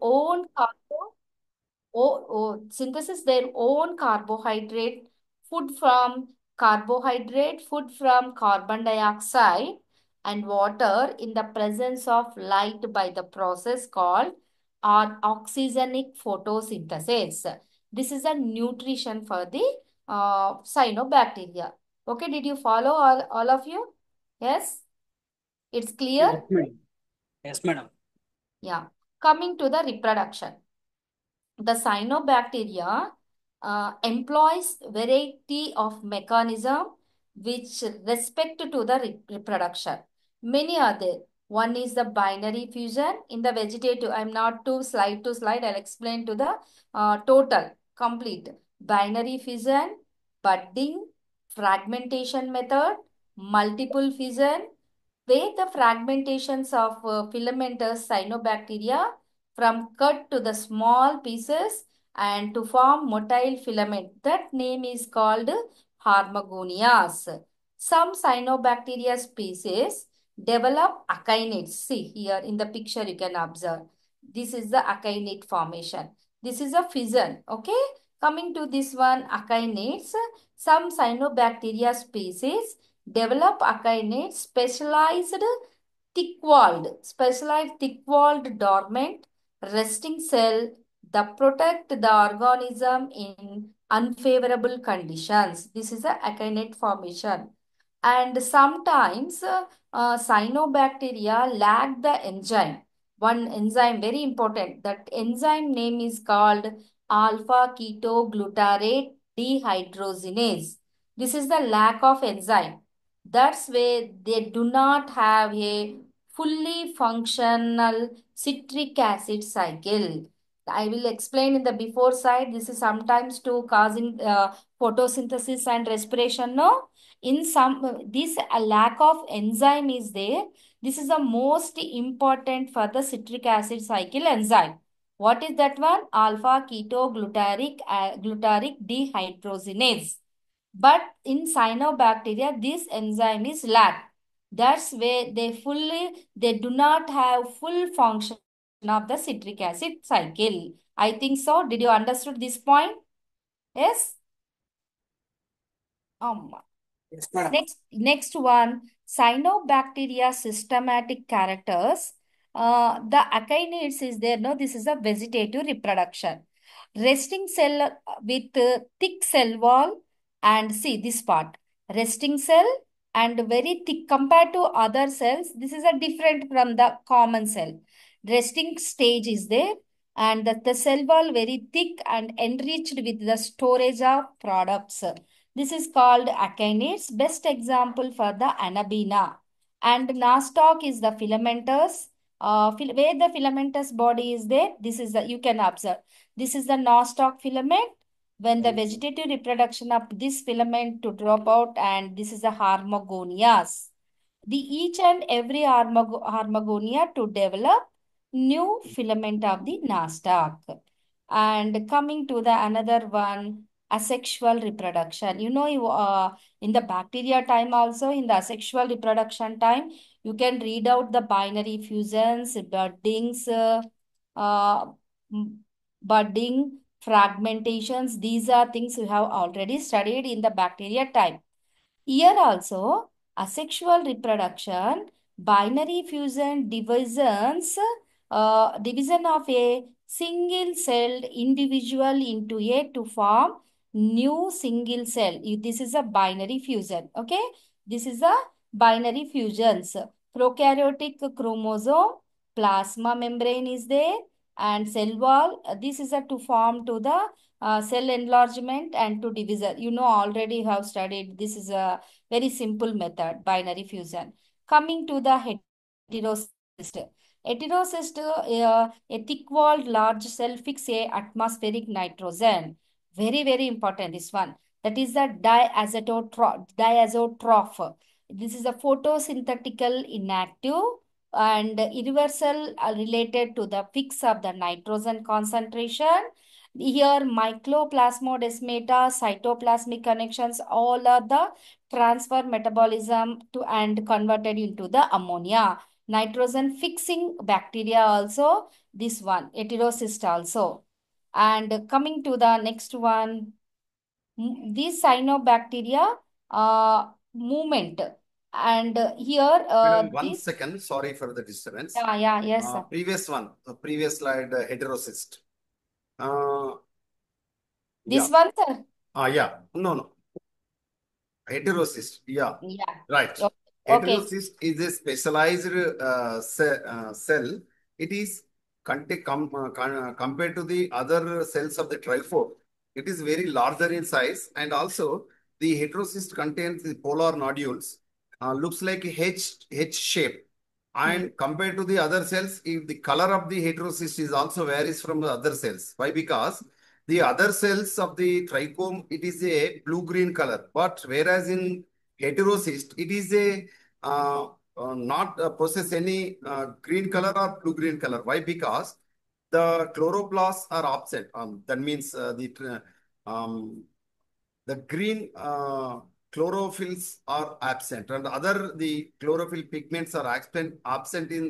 own synthesis their own carbohydrate, food from carbon dioxide and water in the presence of light by the process called oxygenic photosynthesis. This is a nutrition for the cyanobacteria. Okay, did you follow all of you? Yes, it's clear? Yes, madam. Yes, madam. Yeah. Coming to the reproduction. The cyanobacteria employs variety of mechanism which respect to the reproduction. Many are there. One is the binary fusion in the vegetative. I'm not to slide. I'll explain to the total complete binary fusion, budding, fragmentation method, multiple fusion, where the fragmentations of filamentous cyanobacteria from cut to the small pieces and to form motile filament. That name is called Harmagonias. Some cyanobacteria species develop akinete. See here in the picture you can observe. This is the akinete formation. This is a fission. Okay. Coming to this one, akinates. Some cyanobacteria species develop akinate specialized thick-walled dormant resting cell that protect the organism in unfavorable conditions. This is a akinete formation. And sometimes cyanobacteria lack the enzyme. One enzyme, very important. That enzyme name is called alpha ketoglutarate dehydrogenase. This is the lack of enzyme. That's why they do not have a fully functional citric acid cycle. I will explain in the before side. This is sometimes to causing photosynthesis and respiration. No, in some this lack of enzyme is there. This is the most important for the citric acid cycle enzyme. What is that one? Alpha ketoglutarate dehydrogenase. But in cyanobacteria, this enzyme is lacked. That's where they do not have full function of the citric acid cycle. I think so. Did you understood this point? Yes? Yes, madam. Next one, cyanobacteria systematic characters. The akinids is there. No, this is a vegetative reproduction. Resting cell with thick cell wall and see this part. Resting cell and very thick compared to other cells. This is a different from the common cell. Resting stage is there and the cell wall very thick and enriched with the storage of products. This is called akinids. Best example for the anabina. And nostoc is the filamentous. Where the filamentous body is there, this is the, you can observe. This is the nostoc filament. When the vegetative reproduction of this filament to drop out, and this is the harmogonias. The each and every harmogonia to develop new filament of the nostoc. And coming to the another one, asexual reproduction. In the bacteria time also, in the asexual reproduction time, you can read out the binary fusions, buddings, uh, m- budding, fragmentations. These are things you have already studied in the bacteria time. Here also, asexual reproduction, binary fusion division of a single-celled individual into a to form new single cell. This is a binary fusion. Okay, this is a binary fusions. Prokaryotic chromosome, plasma membrane is there, and cell wall. This is a to form to the cell enlargement and to divisor. You know already have studied. This is a very simple method, binary fusion. Coming to the heterocyst. Heterocyst, a thick-walled large cell fix a atmospheric nitrogen. Very, very important, this one. That is the diazotroph. This is a photosynthetical inactive and universal related to the fix of the nitrogen concentration. Here, mycoplasmodesmata, cytoplasmic connections, all are the transfer metabolism to and converted into the ammonia. Nitrogen fixing bacteria also, this one, heterocyst also. And coming to the next one, these cyanobacteria movement. And here, Madam, 1 this, second. Sorry for the disturbance. yes, sir. Previous one, previous slide, heterocyst. This Yeah. one, sir? Yeah. No. Heterocyst. Yeah. Yeah. Right. Okay. Heterocyst is a specialized cell. It is compared to the other cells of the trichome. It is very larger in size, and also the heterocyst contains the polar nodules. Looks like a H shape. And compared to the other cells, if the color of the heterocyst is also varies from the other cells. Why? Because the other cells of the trichome, it is a blue-green color. But whereas in heterocyst, it is a not possess any green color or blue-green color. Why? Because the chloroplasts are absent. That means the green chlorophylls are absent, and the chlorophyll pigments are absent in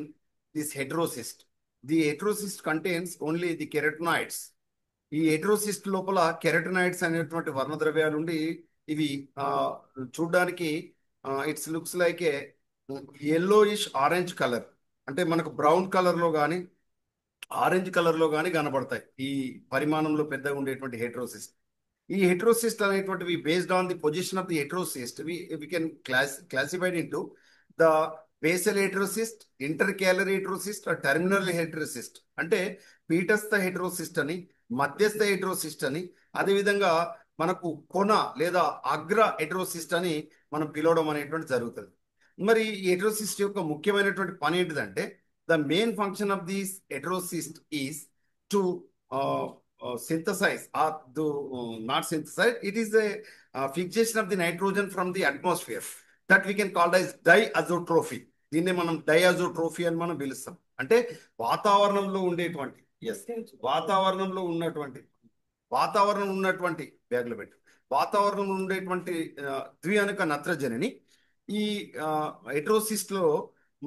this heterocyst. The heterocyst contains only the carotenoids. ఈ హెటరోసిస్ట్ లోపల carotenoids అనేటువంటి వర్ణద్రవ్యాలు ఉండి ఇవి చూడడానికి it's looks like A yellowish orange colour, అంటే మనకు brown colour లో కానీ ఆరెంజ్ కలర్ లో కానీ కనబడతాయి ఈ పరిమాణంలో పెద్దగా ఉండేటువంటి హెటరోసిస్ట్. ఈ హెటరోసిస్ట్ అనేటువంటివి based on the position of the heterocyst we can classified into the basal heterocyst, intercalary heterocyst, terminal heterocyst. అంటే పీఠస్థ హెటరోసిస్ట్ అని, మధ్యస్థ హెటరోసిస్ట్ అని, అదేవిధంగా మనకు కొన లేదా అగ్ర హెటరోసిస్ట్ అని మనం పిలవడం అనేటువంటి జరుగుతుంది. మరి ఈ హెటరోసిస్ట్ యొక్క ముఖ్యమైనటువంటి పని ఏంటిదంటే, the main function of this heterocyst is to synthesize or do not synthesize. It is a fixation of the nitrogen from the atmosphere that we can call as diazotrophy. దీన్ని మనం డైఅజోట్రోఫీ అని మనం పిలుస్తాం. అంటే వాతావరణంలో ఉండేటువంటి వాతావరణం ఉన్నటువంటి బ్యాగ్లో పెట్టు వాతావరణంలో ఉండేటువంటి ద్విఅణుక నత్రజనిని ఈ హెటరోసిస్ట్ లో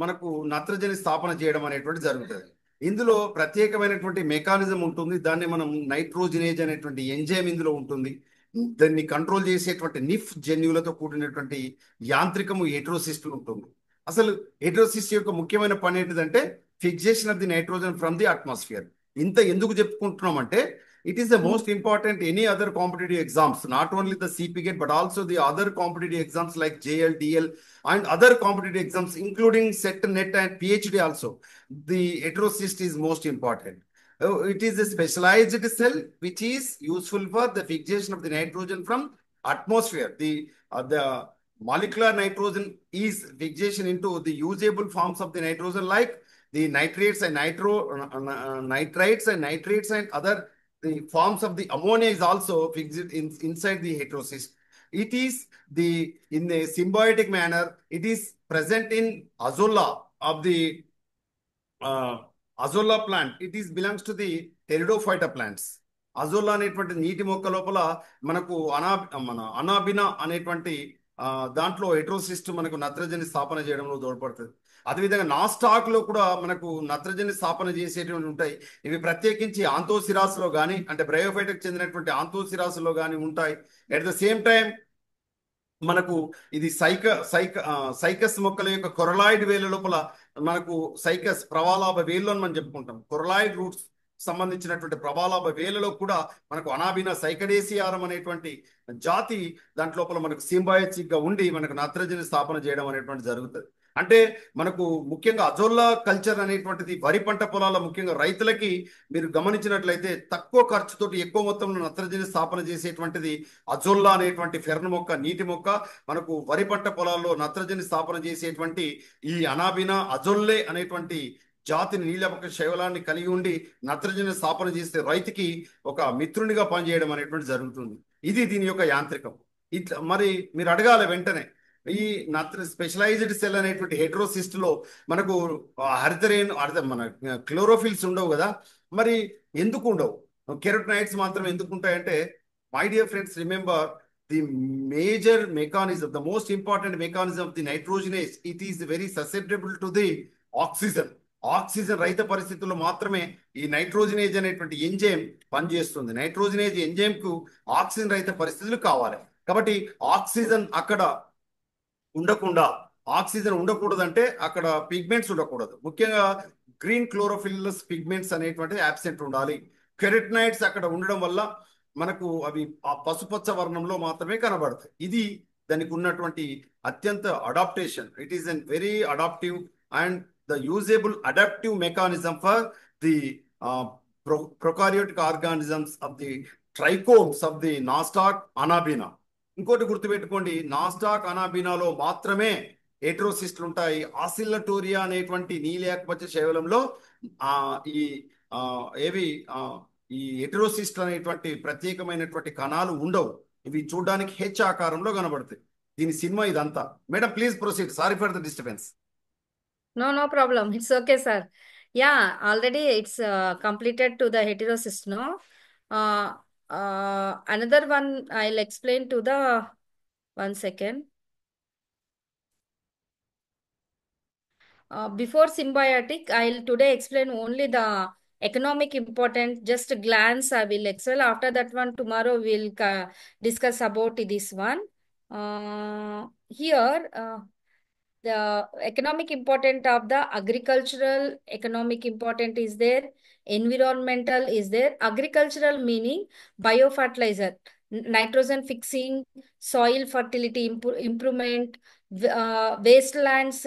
మనకు నత్రజని స్థాపన చేయడం అనేటువంటి జరుగుతుంది. ఇందులో ప్రత్యేకమైనటువంటి మెకానిజం ఉంటుంది. దాన్ని మనం నైట్రోజినేజ్ అనేటువంటి ఎంజైమ్ ఇందులో ఉంటుంది. దాన్ని కంట్రోల్ చేసేటువంటి నిఫ్ జన్యువులతో కూడినటువంటి యాంత్రికము హెటరోసిస్ట్ ఉంటుంది. అసలు హెటరోసిస్ట్ యొక్క ముఖ్యమైన పని ఏంటిదంటే fixation of the nitrogen from the atmosphere. ఇంత ఎందుకు చెప్పుకుంటున్నాం అంటే, it is the most important any other competitive exams, not only the CPGATE but also the other competitive exams like JL, DL and other competitive exams including SET, NET and PhD also. The heterocyst is most important. It is a specialized cell which is useful for the fixation of the nitrogen from atmosphere. The molecular nitrogen is fixation into the usable forms of the nitrogen like the nitrates and nitrites and nitrates and other the forms of the ammonia is also fixed inside the heterocyst. It is in a symbiotic manner, it is present in azolla of the azolla plant. It is belongs to the Pteridophyta plants. Azolla అనేటువంటి నీటి మొక్క లోపల మనకు అనాబినా అనేటువంటి దాంట్లో హెటరోసిస్ట్ మనకు నత్రజని స్థాపన చేయడంలో తోడ్పడుతుంది. అదేవిధంగా నాస్టాక్ లో కూడా మనకు నత్రజని స్థాపన చేసేటువంటి ఉంటాయి. ఇవి ప్రత్యేకించి ఆంతోసిరాస్లో కానీ, అంటే బ్రయోఫైటకు చెందినటువంటి ఆంతోసిరాస్లో కానీ ఉంటాయి. అట్ ద సేమ్ టైం మనకు ఇది సైకస్ మొక్కల యొక్క కొరలాయిడ్ వేల లోపల మనకు సైకస్ ప్రవాలాభ వేలు అని మనం చెప్పుకుంటాం. కొరలాయిడ్ రూట్స్ సంబంధించినటువంటి ప్రవాలాభ వేలలో కూడా మనకు అనాబినా సైకడేసియారం అనేటువంటి జాతి దాంట్లోపల మనకు సింబాయసిక్ గా ఉండి మనకు నత్రజని స్థాపన చేయడం అనేటువంటి జరుగుతుంది. అంటే మనకు ముఖ్యంగా అజోల్లా కల్చర్ అనేటువంటిది వరి పంట పొలాల ముఖ్యంగా రైతులకి మీరు గమనించినట్లయితే తక్కువ ఖర్చుతోటి ఎక్కువ మొత్తంలో నత్రజని స్థాపన చేసేటువంటిది అజోల్లా అనేటువంటి ఫెర్న్ మొక్క, నీటి మొక్క. మనకు వరి పంట పొలాల్లో నత్రజని స్థాపన చేసేటువంటి ఈ అనాబినా అజోల్లే అనేటువంటి జాతిని నీలపక్క శైవలాన్ని కలిగి ఉండి నత్రజని స్థాపన చేస్తే రైతుకి ఒక మిత్రునిగా పనిచేయడం అనేటువంటి జరుగుతుంది. ఇది దీని యొక్క యాంత్రికం. ఇట్లా మరి మీరు అడగాలి వెంటనే, ఈ స్పెషలైజ్డ్ సెల్ అనేటువంటి హెటరోసిస్ట్ లో మనకు మన క్లోరోఫిల్స్ ఉండవు కదా, మరి ఎందుకు ఉండవు? కెరోటనాయిడ్స్ మాత్రం ఎందుకు ఉంటాయంటే, my dear friends, remember the major mechanism, the most important mechanism of the nitrogenase, it is very susceptible to the oxygen. Oxygen రహిత పరిస్థితుల్లో మాత్రమే ఈ నైట్రోజనేజ్ అనేటువంటి ఎంజైమ్ పనిచేస్తుంది. నైట్రోజనేజ్ ఎంజైమ్ కు ఆక్సిజన్ రహిత పరిస్థితులు కావాలి. కాబట్టి ఆక్సిజన్ అక్కడ ఉండకుండా, ఆక్సిజన్ ఉండకూడదంటే అక్కడ పిగ్మెంట్స్ ఉండకూడదు. ముఖ్యంగా గ్రీన్ క్లోరోఫిల్లస్ పిగ్మెంట్స్ అనేటువంటిది యాబ్సెంట్ ఉండాలి. కెరటినాయిడ్స్ అక్కడ ఉండడం వల్ల మనకు అవి ఆ పసుపచ్చ వర్ణంలో మాత్రమే కనబడతాయి. ఇది దానికి ఉన్నటువంటి అత్యంత adaptation. It is an very adaptive and the usable adaptive mechanism for the prokaryotic organisms of the trichomes of the Nostoc Anabaena. ఇంకోటి గుర్తుపెట్టుకోండి, నాస్టాక్ అనాబినాలో మాత్రమే హెటెరోసిస్ట్లు ఉంటాయి. ఆసిల్లటోరియా అనేటువంటి నీలియాకుపచ్చ శైవలంలో ఆ ఈ ఆ ఏవి ఈ హెటెరోసిస్ట్ అనేటువంటి ప్రత్యేకమైనటువంటి కణాలు ఉండవు. ఇవి చూడడానికి హెచ్ ఆకారంలో కనబడతాయి. దీని సినిమా ఇదంతా. Madam please proceed. Sorry for the disturbance. No problem. It's okay, sir. Yeah, already it's completed to the heterocyst, no? Uh, Another one I'll explain to the, one second. Before symbiotic, I'll today explain only the economic important, just a glance I will excel. After that one, tomorrow we'll discuss about this one. Here, the economic important of the agricultural economic important is there, environmental is there. Agricultural meaning biofertilizer, nitrogen fixing, soil fertility improvement, wastelands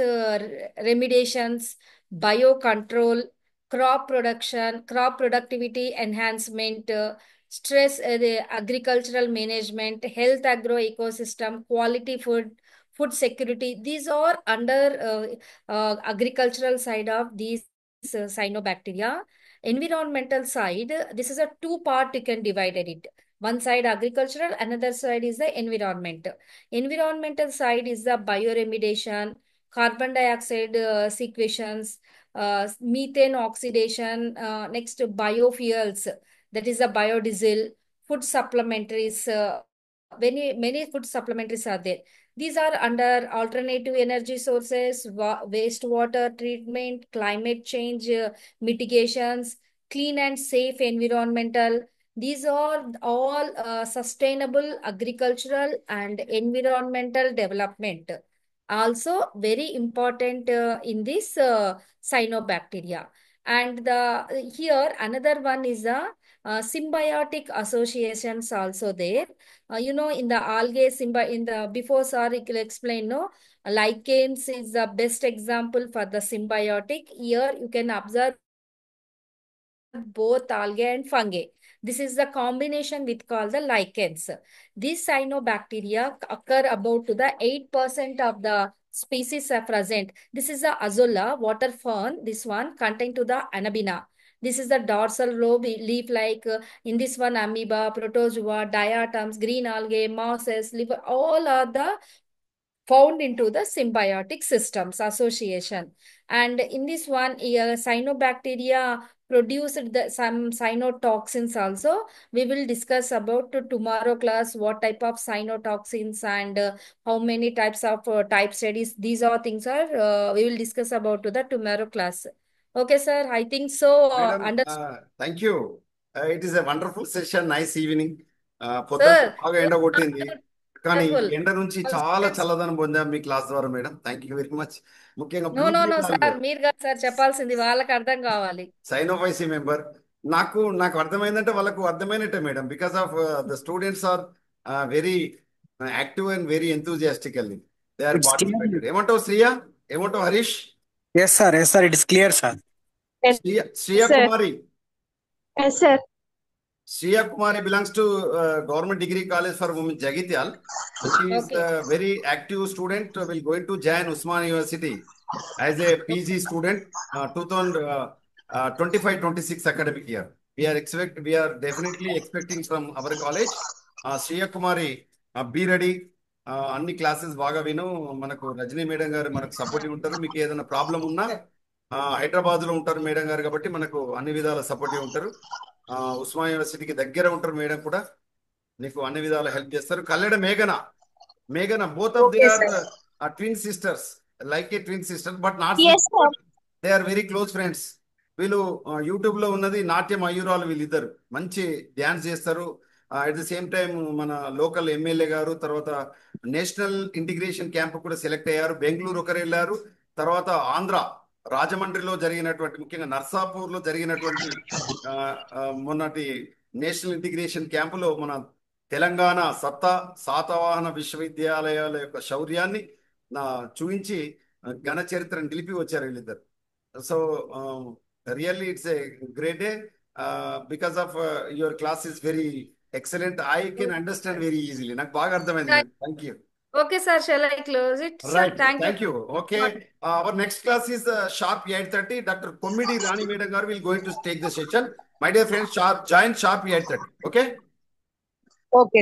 remediations, biocontrol, crop production, crop productivity enhancement, stress the agricultural management, health agro ecosystem, quality food security. These are under agricultural side of these cyanobacteria. Environmental side, this is a two part you can divide it. One side agricultural, another side is the environment. Environmental side is the bioremediation, carbon dioxide sequestrations, methane oxidation, next biofuels, that is the biodiesel, food supplementaries, many food supplementaries are there. These are under alternative energy sources, wastewater treatment, climate change mitigations, clean and safe environmental. These are all sustainable agricultural and environmental development. Also very important in this cyanobacteria. And the here another one is the symbiotic associations also there. In the algae in the before sorry explain, no, lichens is the best example for the symbiotic. Here you can observe both algae and fungi. This is the combination with called the lichens. These cyanobacteria occur about to the 8% of the species are present. This is the azolla, water fern. This one contain to the anabina. This is the dorsal lobe leaf like in this one amoeba, protozoa, diatoms, green algae, mosses, liver, all are the found into the symbiotic systems association. And in this one, cyanobacteria produced some cyanotoxins also. We will discuss about tomorrow class what type of cyanotoxins and how many types of type studies. These are things are we will discuss about to the tomorrow class. Okay, sir. I think so. Madam, thank you. It is a wonderful session. Nice evening. పొద్దున్న Sir, బాగా ఎండ కొట్టింది, కానీ wonderful. ఎండ నుంచి All చాలా students. చల్లదనం పొందాం మీ క్లాస్ ద్వారా madam. Thank you very much. ముఖ్యంగా No, no, no, blue sir మీరు కాదు సార్ చెప్పాల్సింది, వాళ్ళకి అర్థం కావాలి. Cyanophyceae member. నాకు అర్థమైందంటే వాళ్ళకు అర్థమైనట్టే madam. Because of the students are very active and very enthusiastically they are It's clear. Participated. ఏమంటావు శ్రీయ? ఏమంటావు Harish? Yes, sir. Yes, sir. It is clear, sir. Yes, Shriya sir. Kumari. Yes, sir. Shriya Kumari belongs to Government Degree College for Women, Jagityal. She is Okay. a very active student. Will going to Jain Usman University as a PG student. 2025-26 academic year. We are definitely expecting from our college. Shriya Kumari, be ready. అన్ని classes బాగా విను. మనకు Rajani madam గారు మనకు supportive ఉంటారు. మీకు ఏదైనా problem ఉన్నా హైదరాబాద్ లో ఉంటారు మేడం గారు, కాబట్టి మనకు అన్ని విధాల సపోర్టివ్ ఉంటారు. ఉస్మాన్ యూనివర్సిటీకి దగ్గర ఉంటారు మేడం కూడా, నీకు అన్ని విధాలు హెల్ప్ చేస్తారు. కల్లెడ మేఘన both of they Okay, are sir. Twin sisters, like a twin sister but not Yes, sir. They are very close friends. వీళ్ళు యూట్యూబ్ లో ఉన్నది నాట్య మయూరాలు, వీళ్ళిద్దరు మంచి డ్యాన్స్ చేస్తారు. అట్ ది సేమ్ టైం మన లోకల్ ఎమ్మెల్యే గారు, తర్వాత నేషనల్ ఇంటిగ్రేషన్ క్యాంప్ కూడా సెలెక్ట్ అయ్యారు. బెంగళూరు ఒకరు వెళ్ళారు. తర్వాత ఆంధ్ర రాజమండ్రిలో జరిగినటువంటి, ముఖ్యంగా నర్సాపూర్లో జరిగినటువంటి ఆ, మొన్నటి నేషనల్ ఇంటిగ్రేషన్ క్యాంపులో మన తెలంగాణ సత్తా, శాతవాహన విశ్వవిద్యాలయాల యొక్క శౌర్యాన్ని చూపించి ఘన చరిత్రను నిలిపి వచ్చారు వీళ్ళిద్దరు. So really it's a great day. Because of your class is very excellent. I can understand very easily. నాకు బాగా అర్థమైంది. Thank you. Okay, sir. Shall I close it? Sir, Right. thank Thank you. you. Okay. Our next class is sharp 8:30. Dr. Kommidi Rani Madam Garu will going to take the session. My dear friends, join sharp 8:30. Okay. Okay.